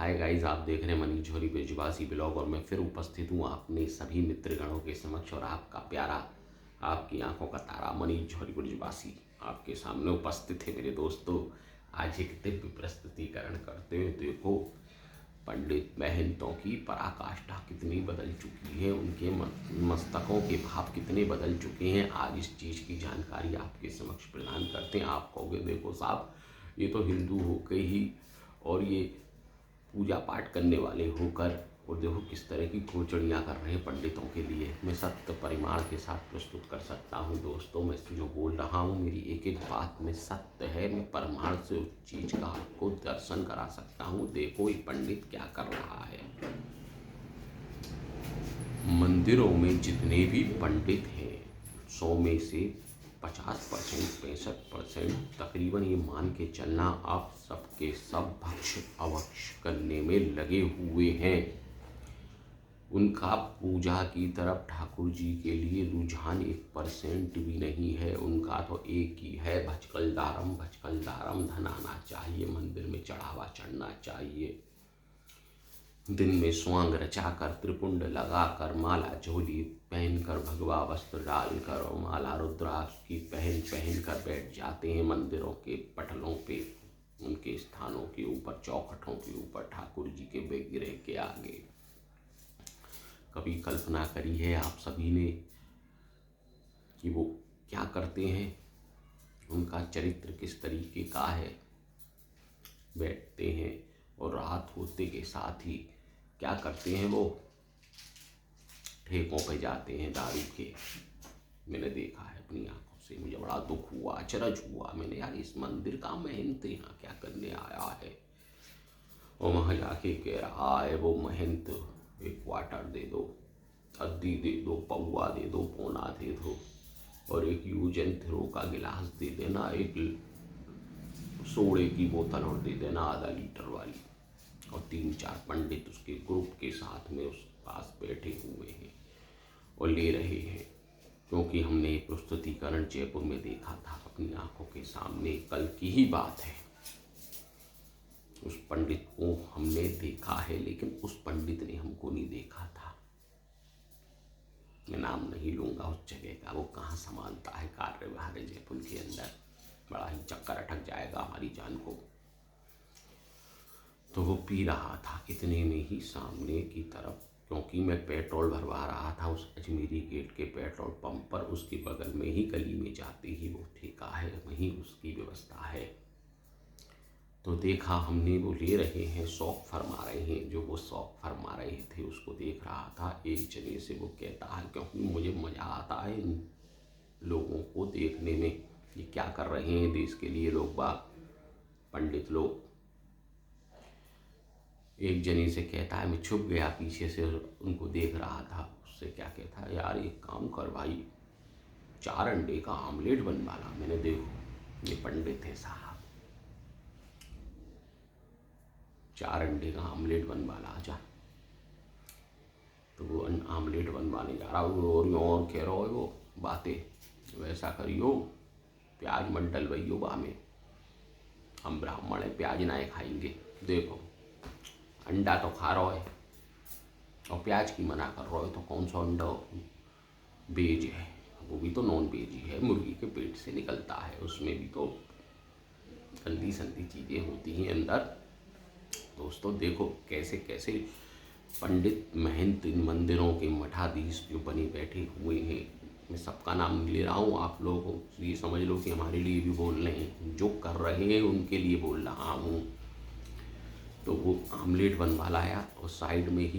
Hi guys, आप देख रहे हैं मनीष झोरी ब्रिजवासी ब्लॉग और मैं फिर उपस्थित हूँ अपने सभी मित्रगणों के समक्ष और आपका प्यारा, आपकी आंखों का तारा मनीष झोरी ब्रिजवासी आपके सामने उपस्थित है। मेरे दोस्तों, आज एक दिव्य प्रस्तुतिकरण करते हुए देखो पंडित महंतों की पराकाष्ठा कितनी बदल चुकी है, उनके मस्तकों के भाव कितने बदल चुके हैं। आज इस चीज़ की जानकारी आपके समक्ष प्रदान करते हैं। आप कहोगे देखो साहब, ये तो हिंदू होकर ही और ये पूजा पाठ करने वाले होकर और देखो किस तरह की खोचड़ियाँ कर रहे हैं पंडितों के लिए। मैं सत्य परिमाण के साथ प्रस्तुत कर सकता हूँ दोस्तों। मैं जो बोल रहा हूँ मेरी एक एक बात में सत्य है। मैं प्रमाण से उस चीज़ का आपको दर्शन करा सकता हूँ। देखो ये पंडित क्या कर रहा है। मंदिरों में जितने भी पंडित हैं 100 में से 50% 65% तकरीबन ये मान के चलना आप सबके सब भक्ष अवक्ष करने में लगे हुए हैं। उनका पूजा की तरफ ठाकुर जी के लिए रुझान 1% भी नहीं है। उनका तो एक ही है, भचकल दारम धन आना चाहिए, मंदिर में चढ़ावा चढ़ना चाहिए। दिन में स्वांग रचाकर त्रिपुंड लगाकर माला झोली पहनकर भगवा वस्त्र डालकर और माला रुद्राक्ष की पहन कर बैठ जाते हैं मंदिरों के पटलों पे, उनके स्थानों के ऊपर, चौखटों के ऊपर, ठाकुर जी के विग्रह के आगे। कभी कल्पना करी है आप सभी ने कि वो क्या करते हैं, उनका चरित्र किस तरीके का है। बैठते हैं और रात होते के साथ ही क्या करते हैं, वो ठेकों पे जाते हैं दारू के। मैंने देखा है अपनी आंखों से, मुझे बड़ा दुख हुआ, अचरज हुआ। मैंने यार इस मंदिर का महंत यहाँ क्या करने आया है। और वहाँ जाके कह रहा है वो महंत, एक क्वार्टर दे दो, अद्दी दे दो, पौवा दे दो, पौना दे दो और एक यूज एंड थ्रो का गिलास दे देना, एक सोडे की बोतल और दे देना आधा लीटर वाली। और 3-4 पंडित उसके ग्रुप के साथ में उस पास बैठे हुए हैं और ले रहे हैं। क्योंकि हमने प्रस्तुतिकरण जयपुर में देखा था अपनी आंखों के सामने, कल की ही बात है। उस पंडित को हमने देखा है, लेकिन उस पंडित ने हमको नहीं देखा था। मैं नाम नहीं लूँगा उस जगह का, वो कहाँ संभालता है कार्यभार जयपुर के अंदर, बड़ा ही चक्कर अटक जाएगा हमारी जान को। तो वो पी रहा था इतने में ही सामने की तरफ, क्योंकि मैं पेट्रोल भरवा रहा था उस अजमेरी गेट के पेट्रोल पंप पर, उसके बगल में ही गली में जाते ही वो ठेका है, वहीं उसकी व्यवस्था है। तो देखा हमने वो ले रहे हैं, शौक फरमा रहे हैं। जो वो शौक फरमा रहे थे उसको देख रहा था। एक जगह से वो कहता है, क्योंकि मुझे मज़ा आता है इन लोगों को देखने में, ये क्या कर रहे हैं देश के लिए लोग बाग, पंडित लोग। एक जने से कहता है, मैं छुप गया पीछे से उनको देख रहा था। उससे क्या कहता है, यार एक काम कर भाई, 4 अंडे का आमलेट बनवा ला। मैंने देखो ये पंडित है साहब, 4 अंडे का आमलेट बनवा ला जा। तो वो आमलेट बनवाने जा रहा और कह रहा है वो बातें, वैसा करियो, प्याज मत डलवाइयो बा में, हम ब्राह्मण है, प्याज ना खाएंगे। देखो अंडा तो खा रहा है और प्याज की मना कर रहा है, तो कौन सा अंडा वेज है, वो भी तो नॉन वेज ही है, मुर्गी के पेट से निकलता है, उसमें भी तो गंदी संदी चीज़ें होती हैं अंदर। दोस्तों देखो कैसे कैसे पंडित महंत इन मंदिरों के मठाधीश जो बने बैठे हुए हैं। मैं सबका नाम नहीं ले रहा हूँ, आप लोगों ये समझ लो कि हमारे लिए भी बोल रहे हैं, जो कर रहे हैं उनके लिए बोल रहा हूँ। तो वो आमलेट बनवा लाया और साइड में ही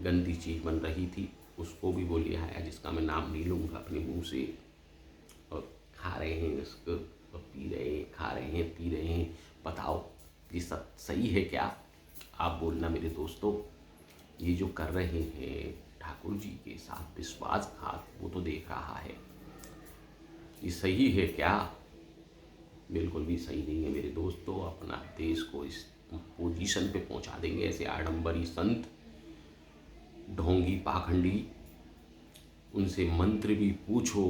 गंदी चीज़ बन रही थी, उसको भी वो ले आया, जिसका मैं नाम नहीं लूँगा अपने मुंह से। और खा रहे हैं उसको और पी रहे हैं, खा रहे हैं, पी रहे हैं। बताओ ये सब सही है क्या? आप बोलना मेरे दोस्तों। ये जो कर रहे हैं ठाकुर जी के साथ विश्वासघात, वो तो देख रहा है, ये सही है क्या? बिल्कुल भी सही नहीं है मेरे दोस्तों। अपना देश को इस पोजीशन पे पहुंचा देंगे ऐसे आडंबरी संत, ढोंगी पाखंडी। उनसे मंत्र भी पूछो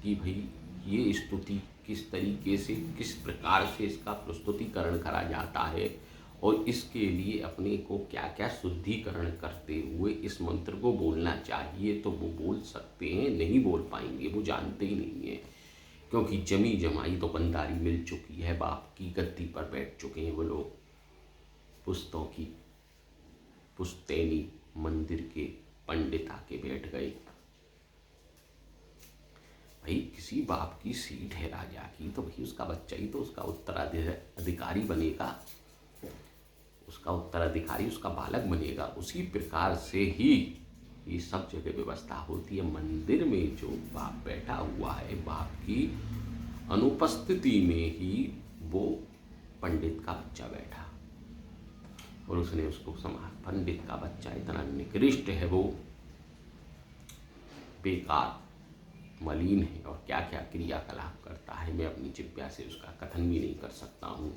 कि भाई ये स्तुति किस तरीके से, किस प्रकार से इसका प्रस्तुतिकरण करा जाता है और इसके लिए अपने को क्या क्या शुद्धिकरण करते हुए इस मंत्र को बोलना चाहिए तो वो बोल सकते हैं, नहीं बोल पाएंगे, वो जानते ही नहीं है। क्योंकि जमी जमाई दुकानदारी मिल चुकी है, बाप की गद्दी पर बैठ चुके हैं वो लोग, पुस्तों की पुश्तैनी मंदिर के पंडित आके बैठ गए। भाई किसी बाप की सीट है राजा की, तो भाई उसका बच्चा ही तो उसका उत्तराधिकारी बनेगा, उसका उत्तराधिकारी उसका बालक बनेगा। उसी प्रकार से ही ये सब जगह व्यवस्था होती है। मंदिर में जो बाप बैठा हुआ है, बाप की अनुपस्थिति में ही वो पंडित का बच्चा बैठा, और उसने उसको समा। पंडित का बच्चा इतना निकृष्ट है, वो बेकार मलिन है, और क्या क्या क्रियाकलाप करता है मैं अपनी जिज्ञा से उसका कथन भी नहीं कर सकता हूँ।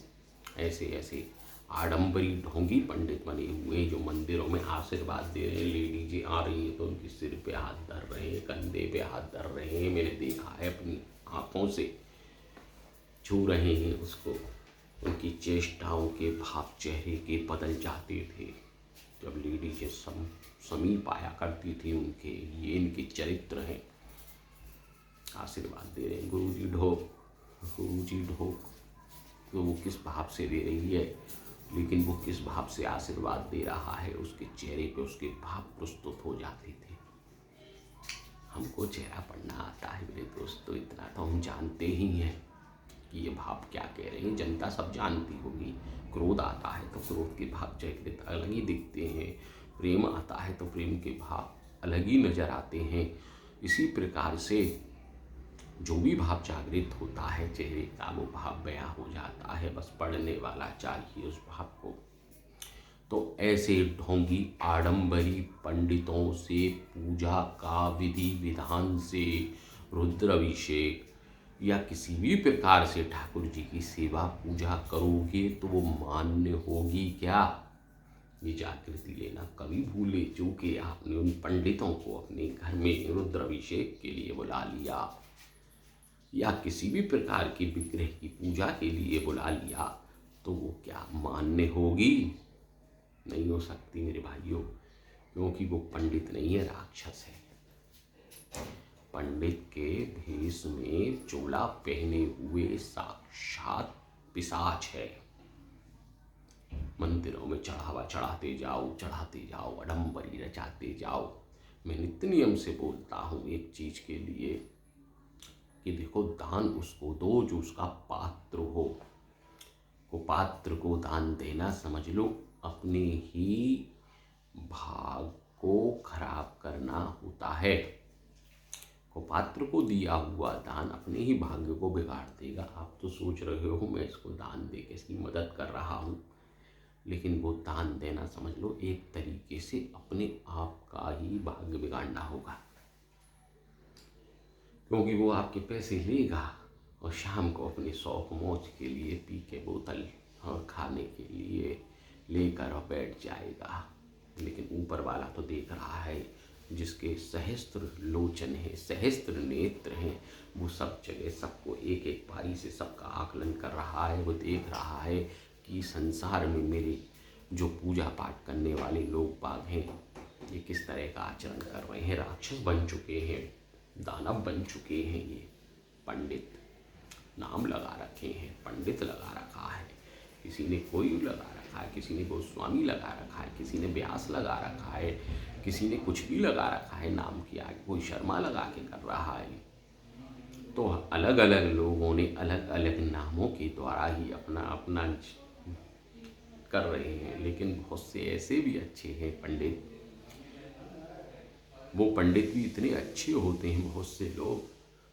ऐसे ऐसे आडंबरी ढोंगी पंडित बने हुए जो मंदिरों में आशीर्वाद दे रहे हैं। लेडीजें आ रही हैं तो उनके सिर पे हाथ धर रहे हैं, कंधे पे हाथ धर रहे हैं, मैंने देखा है अपनी आँखों से, छू रहे हैं उसको। उनकी चेष्टाओं के भाव चेहरे के बदल जाते थे जब लेडीजें समीप आया करती थी उनके। ये इनके चरित्र हैं। आशीर्वाद दे रहे हैं, गुरुजी ढोक, गुरुजी ढोक। तो वो किस भाव से दे रही है, लेकिन वो किस भाव से आशीर्वाद दे रहा है, उसके चेहरे पे उसके भाव प्रस्तुत हो जाते थे। हमको चेहरा पढ़ना आता है मेरे दोस्तों, इतना तो हम जानते ही हैं कि ये भाव क्या कह रहे हैं। जनता सब जानती होगी। क्रोध आता है तो क्रोध के भाव चेहरे अलग ही दिखते हैं, प्रेम आता है तो प्रेम के भाव अलग ही नजर आते हैं। इसी प्रकार से जो भी भाव जागृत होता है चेहरे का, वो भाव बयां हो जाता है। बस पढ़ने वाला चाहिए उस भाव को। तो ऐसे ढोंगी आडंबरी पंडितों से पूजा का विधि विधान से रुद्राभिषेक या किसी भी प्रकार से ठाकुर जी की सेवा पूजा करोगे तो वो मान्य होगी क्या? ये जागृति लेना कभी भूले चूके आपने उन पंडितों को अपने घर में रुद्राभिषेक के लिए बुला लिया या किसी भी प्रकार की विग्रह की पूजा के लिए बुला लिया, तो वो क्या मान्य होगी? नहीं हो सकती मेरे भाइयों, क्योंकि वो पंडित नहीं है, राक्षस है। पंडित के भेष में चोला पहने हुए साक्षात पिशाच है। मंदिरों में चढ़ावा चढ़ाते जाओ, आडंबरी रचाते जाओ। मैं नित्य नियम से बोलता हूँ एक चीज के लिए कि देखो, दान उसको दो जो उसका पात्र हो। को पात्र को दान देना समझ लो अपने ही भाग को खराब करना होता है। को पात्र को दिया हुआ दान अपने ही भाग्य को बिगाड़ देगा। आप तो सोच रहे हो मैं इसको दान दे के इसकी मदद कर रहा हूँ, लेकिन वो दान देना समझ लो एक तरीके से अपने आप का ही भाग्य बिगाड़ना होगा, क्योंकि वो आपके पैसे लेगा और शाम को अपने शौक मौज के लिए पी के बोतल और खाने के लिए लेकर और बैठ जाएगा। लेकिन ऊपर वाला तो देख रहा है, जिसके सहस्त्र लोचन है, सहस्त्र नेत्र हैं, वो सब जगह सबको एक एक पारी से सबका आकलन कर रहा है। वो देख रहा है कि संसार में मेरे जो पूजा पाठ करने वाले लोग बाग हैं, ये किस तरह का आचरण कर रहे हैं। राक्षस बन चुके हैं, दानव बन चुके हैं। ये पंडित नाम लगा रखे हैं, पंडित लगा रखा है, किसी ने कोई लगा रखा है, किसी ने गोस्वामी लगा रखा है, किसी ने व्यास लगा रखा है, किसी ने कुछ भी लगा रखा है नाम की आगे, कोई शर्मा लगा के कर रहा है। तो अलग अलग लोगों ने अलग अलग नामों के द्वारा ही अपना अपना कर रहे हैं। लेकिन बहुत से ऐसे भी अच्छे हैं पंडित, वो पंडित भी इतने अच्छे होते हैं बहुत से लोग।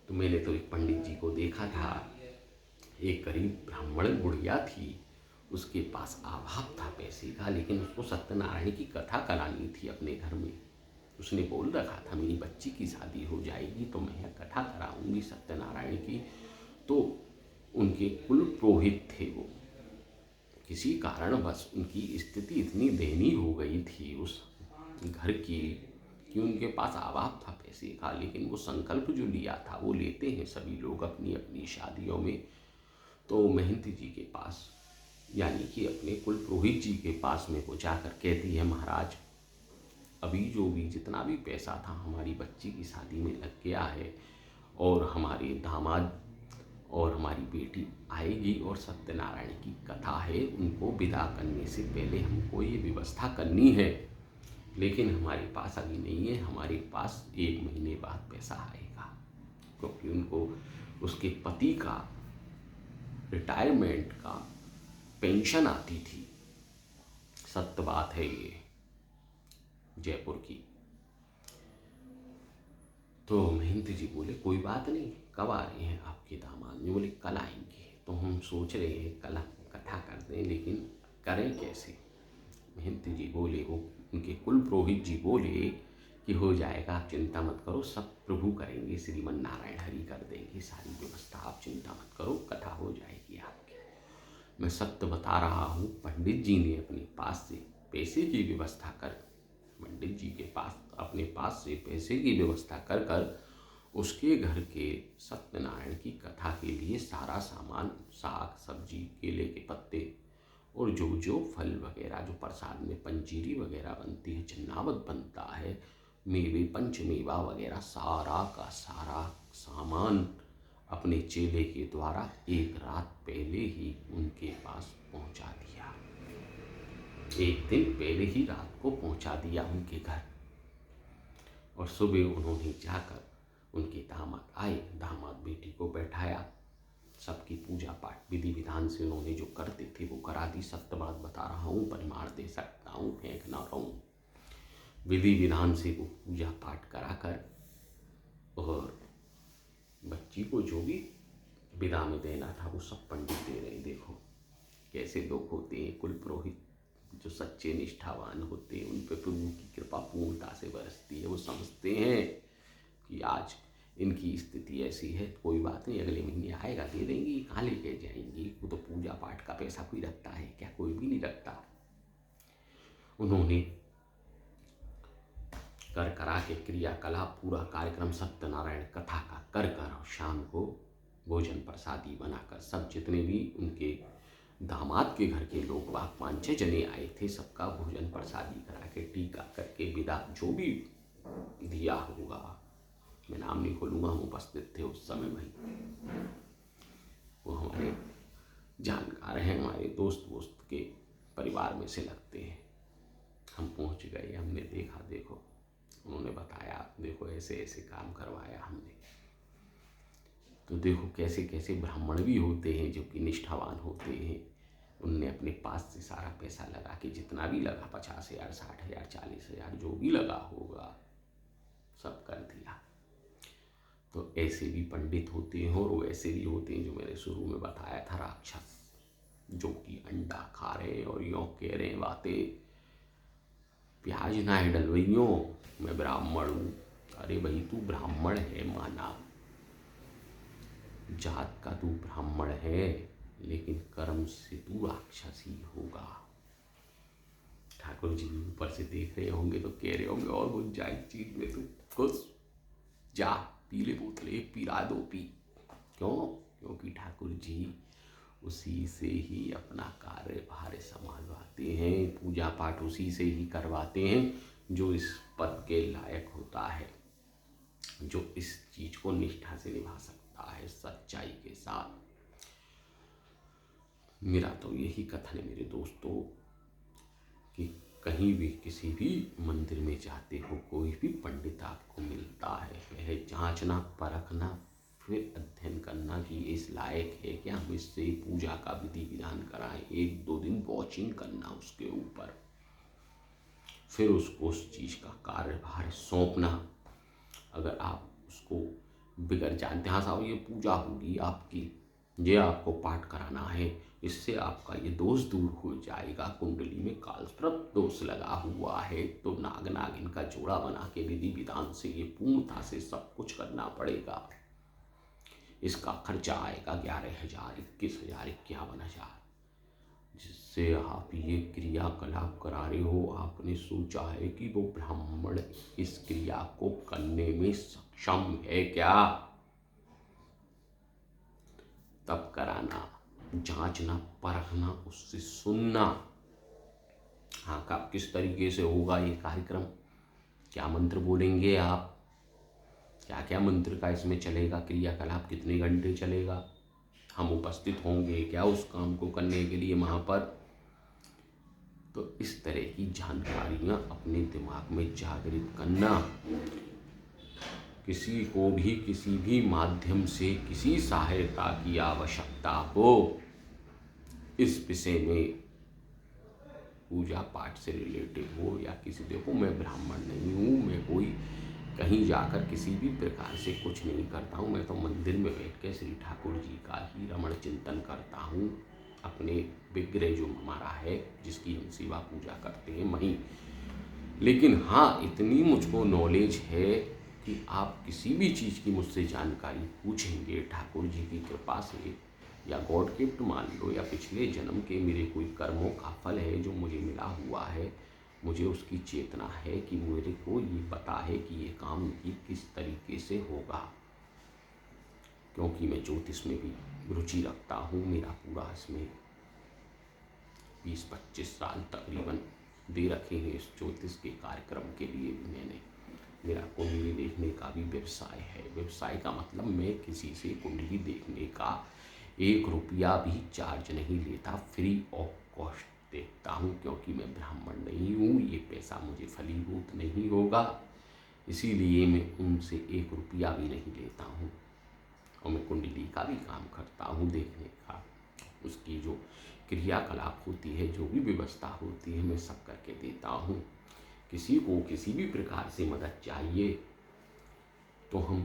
तो मैंने तो एक पंडित जी को देखा था, एक गरीब ब्राह्मण बुढ़िया थी, उसके पास अभाव था पैसे का, लेकिन उसको सत्यनारायण की कथा करानी थी अपने घर में। उसने बोल रखा था मेरी बच्ची की शादी हो जाएगी तो मैं कथा कराऊंगी सत्यनारायण की। तो उनके कुल पुरोहित थे वो, किसी कारण बस उनकी स्थिति इतनी दयनीय हो गई थी उस घर की कि उनके पास अभाव था पैसे का। लेकिन वो संकल्प जो लिया था वो लेते हैं सभी लोग अपनी अपनी शादियों में। तो महंत जी के पास यानी कि अपने कुल पुरोहित जी के पास में वो जाकर कहती है, महाराज अभी जो भी जितना भी पैसा था हमारी बच्ची की शादी में लग गया है, और हमारे दामाद और हमारी बेटी आएगी और सत्यनारायण की कथा है, उनको विदा करने से पहले हमको ये व्यवस्था करनी है, लेकिन हमारे पास अभी नहीं है, हमारे पास 1 महीने बाद पैसा आएगा, क्योंकि उनको उसके पति का रिटायरमेंट का पेंशन आती थी। सत्य बात है ये, जयपुर की। तो महंत जी बोले कोई बात नहीं, कब आ रहे हैं आपके दामाद? ने बोले कल आएंगे। तो हम सोच रहे हैं कल कथा कर दें, लेकिन करें कैसे? महंत जी बोले, वो उनके कुल पुरोहित जी बोले कि हो जाएगा, आप चिंता मत करो, सब प्रभु करेंगे, श्रीमन नारायण हरि कर देंगे सारी व्यवस्था, आप चिंता मत करो, कथा हो जाएगी आपकी। मैं सत्य बता रहा हूँ, पंडित जी ने अपने पास से पैसे की व्यवस्था कर, पंडित जी के पास अपने पास से पैसे की व्यवस्था कर कर उसके घर के सत्यनारायण की कथा के लिए सारा सामान, साग सब्जी, केले के पत्ते और जो जो फल वगैरह, जो प्रसाद में पंजीरी वगैरह बनती है, चन्नावत बनता है, मेवे पंचमेवा वगैरह, सारा का सारा सामान अपने चेले के द्वारा 1 रात पहले ही उनके पास पहुंचा दिया। 1 दिन पहले ही रात को पहुंचा दिया उनके घर। और सुबह उन्होंने जाकर, उनके दामाद आए, दामाद बेटी को बैठाया, सबकी पूजा पाठ विधि विधान से उन्होंने जो करते थे वो करा दी। सत्य बात बता रहा हूँ, परिमाण दे सकता हूँ, फेंक ना रहूँ। विधि विधान से वो पूजा पाठ कराकर और बच्ची को जो भी विदा में देना था वो सब पंडित दे रहे। देखो कैसे लोग होते हैं, कुल पुरोहित जो सच्चे निष्ठावान होते हैं, उन पर प्रभु की कृपा पूर्णता से बरसती है। वो समझते हैं कि आज इनकी स्थिति ऐसी है, कोई बात नहीं, अगले महीने आएगा, दे देंगी, कहाँ लेके जाएंगी, वो तो पूजा पाठ का पैसा कोई रखता है क्या? कोई भी नहीं रखता। उन्होंने कर करा के क्रियाकलाप, पूरा कार्यक्रम सत्यनारायण कथा का कर कर, और शाम को भोजन प्रसादी बनाकर सब जितने भी उनके दामाद के घर के लोग बाग 5-6 जने आए थे, सबका भोजन प्रसादी करा के टीका करके विदा, जो भी दिया होगा, मैं नाम नहीं खोलूँगा, हम उपस्थित थे उस समय भाई, वो हमारे जानकार हैं, हमारे दोस्त के परिवार में से लगते हैं। हम पहुंच गए, हमने देखा, देखो उन्होंने बताया, देखो ऐसे ऐसे काम करवाया हमने। तो देखो कैसे कैसे ब्राह्मण भी होते हैं जो कि निष्ठावान होते हैं। उनने अपने पास से सारा पैसा लगा के, जितना भी लगा, 50,000, 60,000, 40,000, जो भी लगा होगा सब कर दिया। तो ऐसे भी पंडित होते हैं, और वैसे भी होते हैं जो मैंने शुरू में बताया था, राक्षस, जो कि अंडा खा रहे हैं और यूँ कह रहे हैं बातें, प्याज ना है डलवइयों, मैं ब्राह्मण हूँ। अरे भाई तू ब्राह्मण है, माना जात का तू ब्राह्मण है, लेकिन कर्म से तू राक्षस ही होगा। ठाकुर जी भी ऊपर से देख रहे होंगे तो कह रहे होंगे, और वो जाए चीज में तू खुश जा, पी ले बोतल, एक पिला दो, पी। क्यों? क्योंकि ठाकुर जी उसी से ही अपना कार्यभार संभालवाते हैं, पूजा पाठ उसी से ही करवाते हैं जो इस पद के लायक होता है, जो इस चीज को निष्ठा से निभा सकता है, सच्चाई के साथ। मेरा तो यही कथन है मेरे दोस्तों, कि कहीं भी किसी भी मंदिर में जाते हो, कोई भी पंडित आपको मिलता है, पहले जांचना, परखना, फिर अध्ययन करना कि इस लायक है क्या, हम इससे पूजा का विधि विधान कराएं, 1-2 दिन वॉचिंग करना उसके ऊपर, फिर उसको उस चीज़ का कार्यभार सौंपना। अगर आप उसको बिगड़ जानते, हाँ साहब ये पूजा होगी आपकी, ये आपको पाठ कराना है, इससे आपका ये दोष दूर हो जाएगा, कुंडली में कालसर्प दोष लगा हुआ है, तो नाग नागिन का जोड़ा बना के विधि विधान से ये पूर्णता से सब कुछ करना पड़ेगा। इसका खर्चा आएगा 11,000, 21,000, 51,000, जिससे आप ये क्रियाकलाप करा रहे हो, आपने सोचा है कि वो ब्राह्मण इस क्रिया को करने में सक्षम है क्या? तब कराना। जांचना, परखना, उससे सुनना। हाँ, कब किस तरीके से होगा ये कार्यक्रम, क्या मंत्र बोलेंगे आप, क्या क्या मंत्र का इसमें चलेगा, क्रियाकलाप कितने घंटे चलेगा, हम उपस्थित होंगे क्या उस काम को करने के लिए वहाँ पर। तो इस तरह की जानकारियाँ अपने दिमाग में जागृत करना। किसी को भी किसी भी माध्यम से किसी सहायता की आवश्यकता हो इस विषय में, पूजा पाठ से रिलेटेड हो या किसी, देखो मैं ब्राह्मण नहीं हूँ, मैं कोई कहीं जाकर किसी भी प्रकार से कुछ नहीं करता हूँ। मैं तो मंदिर में बैठ के श्री ठाकुर जी का ही रमण चिंतन करता हूँ, अपने विग्रह जो हमारा है जिसकी हम सेवा पूजा करते हैं वहीं। लेकिन हाँ, इतनी मुझको नॉलेज है कि आप किसी भी चीज़ की मुझसे जानकारी पूछेंगे ठाकुर जी की कृपा से, या गॉड गिफ्ट मान लो, या पिछले जन्म के मेरे कोई कर्मों का फल है जो मुझे मिला हुआ है, मुझे उसकी चेतना है कि मेरे को ये पता है कि ये काम भी किस तरीके से होगा। क्योंकि मैं ज्योतिष में भी रुचि रखता हूँ, मेरा पूरा इसमें 20-25 साल तकरीबन दे रखे हैं इस ज्योतिष के कार्यक्रम के लिए भी। मैंने, मेरा कुंडली देखने का भी व्यवसाय है। व्यवसाय का मतलब मैं किसी से कुंडली देखने का 1 रुपया भी चार्ज नहीं लेता, फ्री ऑफ कॉस्ट देखता हूँ। क्योंकि मैं ब्राह्मण नहीं हूँ, ये पैसा मुझे फलीभूत नहीं होगा, इसीलिए मैं उनसे 1 रुपया भी नहीं लेता हूँ। और मैं कुंडली का भी काम करता हूँ देखने का, उसकी जो क्रियाकलाप होती है, जो भी व्यवस्था होती है, मैं सब करके देता हूँ। किसी को किसी भी प्रकार से मदद चाहिए तो हम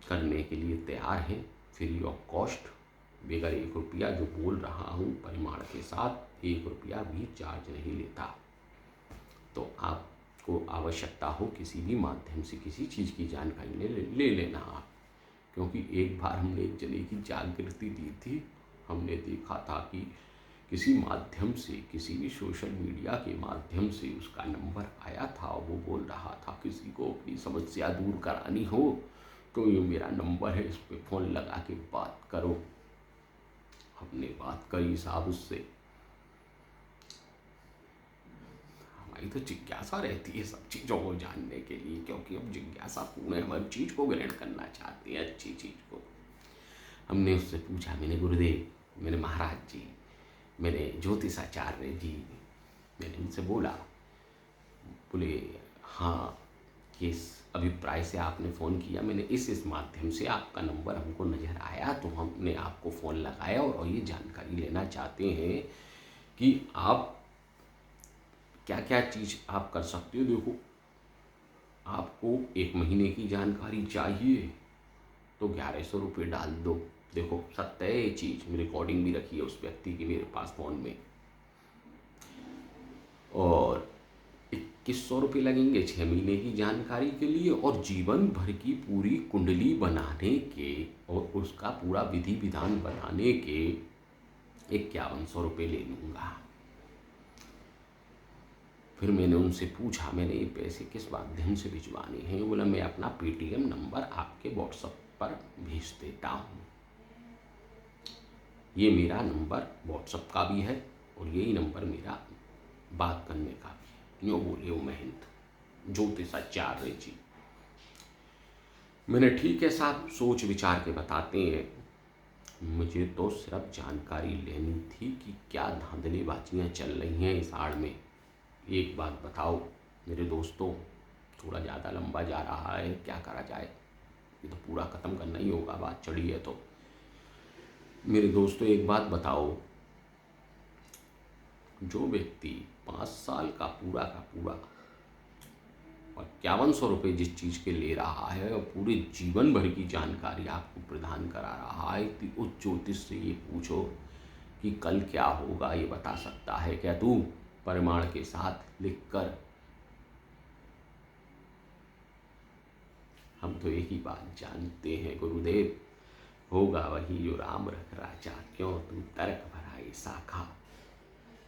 करने के लिए तैयार हैं, फ्री ऑफ कॉस्ट, बगैर 1 रुपया, जो बोल रहा हूँ परिमाण के साथ, 1 रुपया भी चार्ज नहीं लेता। तो आपको आवश्यकता हो किसी भी माध्यम से किसी चीज़ की जानकारी ले लेना आप। क्योंकि एक बार हमने एक जने की जागृति दी थी, हमने देखा था कि किसी माध्यम से, किसी भी सोशल मीडिया के माध्यम से उसका नंबर आया था, वो बोल रहा था किसी को अपनी समस्या दूर करानी हो तो ये मेरा नंबर है, इस पर फ़ोन लगा के बात करो। हमने बात करी साहब उससे, हमारी तो जिज्ञासा रहती है सब चीज़ों को जानने के लिए, क्योंकि हम जिज्ञासा पूर्ण हर चीज़ को ग्रहण करना चाहते हैं, अच्छी चीज़ को। हमने उससे पूछा, मैंने गुरुदेव, मैंने महाराज जी, मैंने ज्योतिषाचार्य जी, मैंने उनसे बोला, बोले हाँ, किस अभिप्राय से आपने फ़ोन किया। मैंने इस माध्यम से आपका नंबर हमको नज़र आया तो हमने आपको फ़ोन लगाया और ये जानकारी लेना चाहते हैं कि आप क्या क्या चीज़ आप कर सकते हो। देखो, आपको 1 महीने की जानकारी चाहिए तो 1100 रुपये डाल दो। देखो, सत्य है ये चीज़, मेरी रिकॉर्डिंग भी रखी है उस व्यक्ति की मेरे पास फ़ोन में। और 2100 रुपये लगेंगे 6 महीने की जानकारी के लिए, और जीवन भर की पूरी कुंडली बनाने के और उसका पूरा विधि विधान बनाने के 5100 रुपये ले लूँगा। फिर मैंने उनसे पूछा, मैंने ये पैसे किस माध्यम से भिजवाने हैं। बोला, मैं अपना पेटीएम नंबर आपके व्हाट्सएप पर भेज देता हूँ। ये मेरा नंबर व्हाट्सएप का भी है और यही नंबर मेरा बात करने का भी है। यूँ बोले वो महंत ज्योतिषाचार्य जी। मैंने ठीक है साहब, सोच विचार के बताते हैं। मुझे तो सिर्फ जानकारी लेनी थी कि क्या धांधलीबाजियाँ चल रही हैं इस आड़ में। एक बात बताओ मेरे दोस्तों, थोड़ा ज़्यादा लंबा जा रहा है, क्या करा जाए, ये तो पूरा ख़त्म करना ही होगा, बात चढ़ी है तो। मेरे दोस्तों एक बात बताओ, जो व्यक्ति 5 साल का पूरा 5100 रुपये जिस चीज़ के ले रहा है और पूरे जीवन भर की जानकारी आपको प्रदान करा रहा है, तो उस ज्योतिष से ये पूछो कि कल क्या होगा, ये बता सकता है क्या तू, प्रमाण के साथ लिख कर। हम तो एक ही बात जानते हैं गुरुदेव, होगा वही जो राम रख राजा, क्यों तू तर्क भराई शाखा।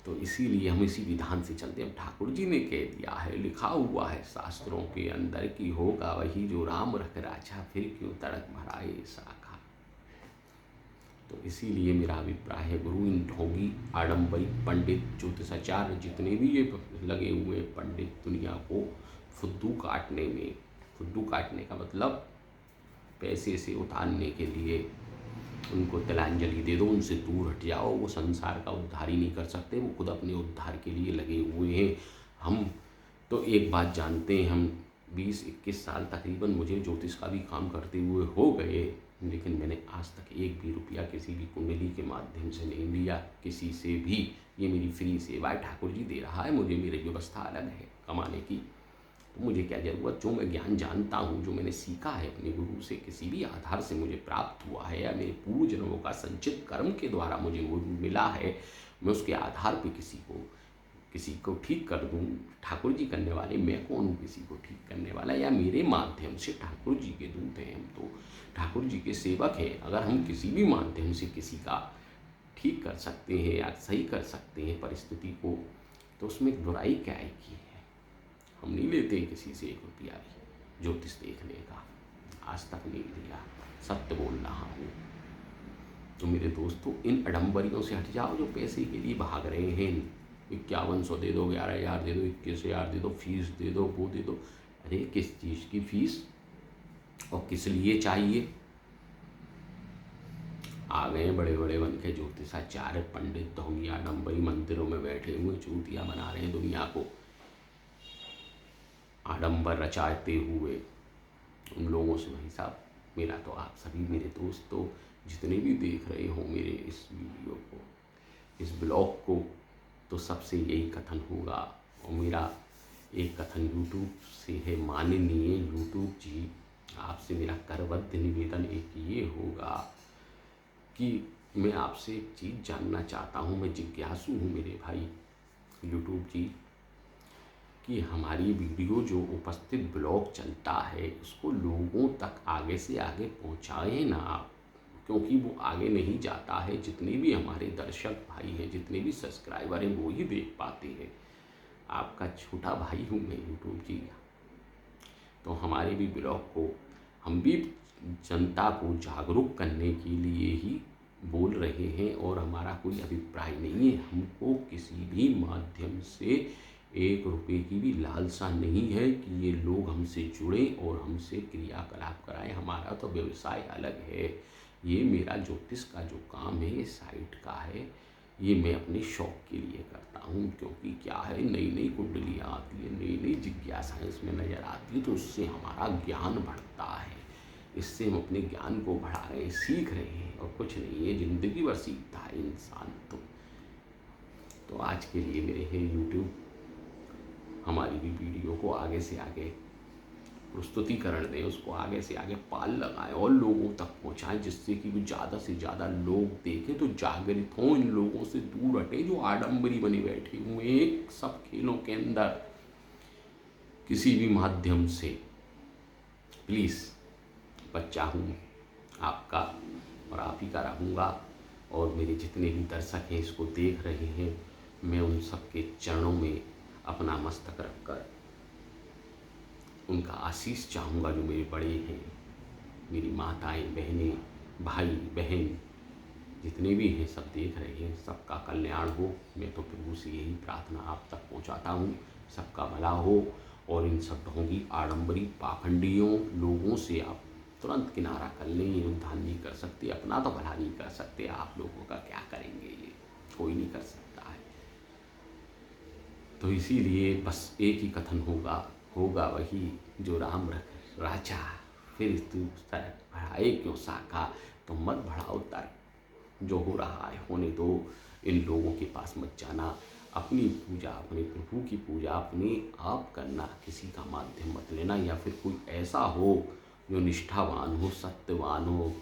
तो इसीलिए हम इसी विधान से चलते हैं। ठाकुर जी ने कह दिया है, लिखा हुआ है शास्त्रों के अंदर कि होगा वही जो राम रख राजा, फिर क्यों तर्क भराए शाखा। तो इसीलिए मेरा अभिप्राय है, गुरु इन ढोंगी आडम्बरी पंडित ज्योतिषाचार्य जितने भी ये लगे हुए हैं पंडित, दुनिया को फुद्दू काटने में, फुद्दू काटने का मतलब पैसे से उतारने के लिए, उनको तिलांजलि दे दो, उनसे दूर हट जाओ, वो संसार का उद्धार ही नहीं कर सकते, वो खुद अपने उद्धार के लिए लगे हुए हैं। हम तो एक बात जानते हैं, हम 20-21 साल तकरीबन मुझे ज्योतिष का भी काम करते हुए हो गए, लेकिन मैंने आज तक एक भी रुपया किसी भी कुंडली के माध्यम से नहीं लिया, किसी से भी। ये मेरी फ्री सेवा है, ठाकुर जी दे रहा है मुझे, मेरी व्यवस्था अलग है कमाने की, तो मुझे क्या ज़रूरत। जो मैं ज्ञान जानता हूँ, जो मैंने सीखा है अपने गुरु से, किसी भी आधार से मुझे प्राप्त हुआ है, या मेरे पूर्व जन्मों का संचित कर्म के द्वारा मुझे वो मिला है, मैं उसके आधार पर किसी को ठीक कर दूँ। ठाकुर जी करने वाले, मैं कौन हूँ किसी को ठीक करने वाला, या मेरे माध्यम से ठाकुर जी के दूत हैं, हम तो ठाकुर जी के सेवक हैं। अगर हम किसी भी माध्यम से किसी का ठीक कर सकते हैं या सही कर सकते हैं परिस्थिति को, तो उसमें बुराई क्या है की है। हम नहीं लेते किसी से 1 रुपया भी ज्योतिष देखने का, आज तक नहीं लिया, सत्य बोल रहा हूँ। तो मेरे दोस्तों, इन अडम्बरियों से हट जाओ जो पैसे के लिए भाग रहे हैं। 5100 दे दो, 11,000 दे दो, 21,000 दे दो, फीस दे दो, वो दे दो। अरे किस चीज़ की फीस और किस लिए चाहिए। आ गए बड़े बड़े बन के ज्योतिषाचार्य पंडित, ढोंगी आडम्बरी, मंदिरों में बैठे हुए चूतिया बना रहे हैं दुनिया को, आडंबर रचाते हुए। उन लोगों से भाई साहब, मेरा तो आप सभी मेरे दोस्तों जितने भी देख रहे हो मेरे इस वीडियो को, इस ब्लॉग को, तो सबसे यही कथन होगा। और मेरा एक कथन यूट्यूब से है, माननीय यूट्यूब जी, आपसे मेरा करबद्ध निवेदन एक ये होगा कि मैं आपसे एक चीज़ जानना चाहता हूँ, मैं जिज्ञासु हूँ मेरे भाई यूट्यूब जी, कि हमारी वीडियो जो उपस्थित ब्लॉग चलता है उसको लोगों तक आगे से आगे पहुँचाएं ना आप, क्योंकि वो आगे नहीं जाता है। जितने भी हमारे दर्शक भाई हैं, जितने भी सब्सक्राइबर हैं, वो ही देख पाते हैं। आपका छोटा भाई हूँ मैं यूट्यूब जी, तो हमारे भी ब्लॉग को हम भी जनता को जागरूक करने के लिए ही बोल रहे हैं, और हमारा कोई अभिप्राय नहीं है। हमको किसी भी माध्यम से 1 रुपये की भी लालसा नहीं है कि ये लोग हमसे जुड़े और हमसे क्रियाकलाप कराएं। हमारा तो व्यवसाय अलग है। ये मेरा ज्योतिष का जो काम है, ये साइट का है, ये मैं अपने शौक़ के लिए करता हूँ। क्योंकि क्या है, नई नई कुंडलियाँ आती है, नई नई जिज्ञासाएँ इसमें नज़र आती है, तो उससे हमारा ज्ञान बढ़ता है, इससे हम अपने ज्ञान को बढ़ा रहे हैं, सीख रहे हैं, और कुछ नहीं है, ज़िंदगी भर सीखता है इंसान। तो आज के लिए मेरे है यूट्यूब, हमारी भी वीडियो को आगे से आगे प्रस्तुतिकरण दें, उसको आगे से आगे पाल लगाएं और लोगों तक पहुंचाएं, जिससे कि वो ज़्यादा से ज़्यादा लोग देखें तो जागृत हों, इन लोगों से दूर हटें जो आडंबरी बने बैठे हुए हैं सब खेलों के अंदर किसी भी माध्यम से। प्लीज़, बच्चा हूँ आपका और आप ही का रहूँगा, और मेरे जितने भी दर्शक हैं इसको देख रहे हैं, मैं उन सब के चरणों में अपना मस्तक रखकर उनका आशीष चाहूँगा। जो मेरे बड़े हैं, मेरी माताएं, बहनें, भाई बहन जितने भी हैं, सब देख रहे हैं, सबका कल्याण हो। मैं तो प्रभु से यही प्रार्थना आप तक पहुँचाता हूँ, सबका भला हो। और इन सब ढोंगी आडंबरी पाखंडियों लोगों से आप तुरंत किनारा कर लें। ये उद्धार नहीं कर सकते, अपना तो भला नहीं कर सकते, आप लोगों का क्या करेंगे, ये कोई नहीं कर सकता है। तो इसीलिए बस एक ही कथन होगा वही जो राम रख राजा, फिर तू बढ़ाए क्यों शाखा, तो मत बढ़ाओ तर्क, जो हो रहा है होने दो। इन लोगों के पास मत जाना, अपनी पूजा, अपने प्रभु की पूजा अपने आप करना, किसी का माध्यम मत लेना। या फिर कोई ऐसा हो जो निष्ठावान हो, सत्यवान हो,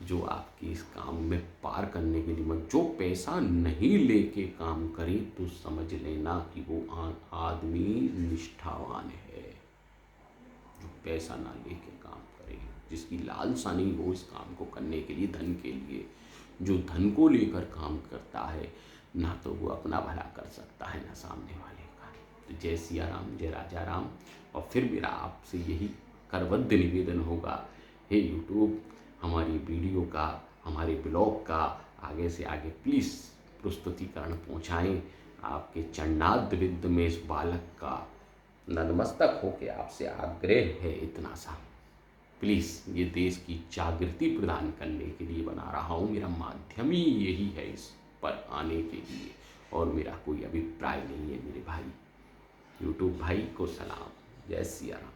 जो आपकी इस काम में पार करने के लिए मत, जो पैसा नहीं लेके काम करे, तो समझ लेना कि वो आदमी निष्ठावान है। जो पैसा ना लेके काम करे, जिसकी लालसा नहीं हो इस काम को करने के लिए, धन के लिए, जो धन को लेकर काम करता है, ना तो वो अपना भला कर सकता है, ना सामने वाले का। तो जय सिया राम, जय राजा राम। और फिर मेरा आपसे यही करबद्ध निवेदन होगा, हे यूट्यूब, हमारी वीडियो का हमारे ब्लॉग का आगे से आगे प्लीज़ प्रस्तुतिकरण पहुँचाएँ। आपके चंडाद विद्ध में इस बालक का नतमस्तक होके आपसे आग्रह है इतना सा, प्लीज़ ये देश की जागृति प्रदान करने के लिए बना रहा हूँ। मेरा माध्यम ही यही है इस पर आने के लिए, और मेरा कोई अभिप्राय नहीं है मेरे भाई। यूट्यूब भाई को सलाम। जय सिया राम।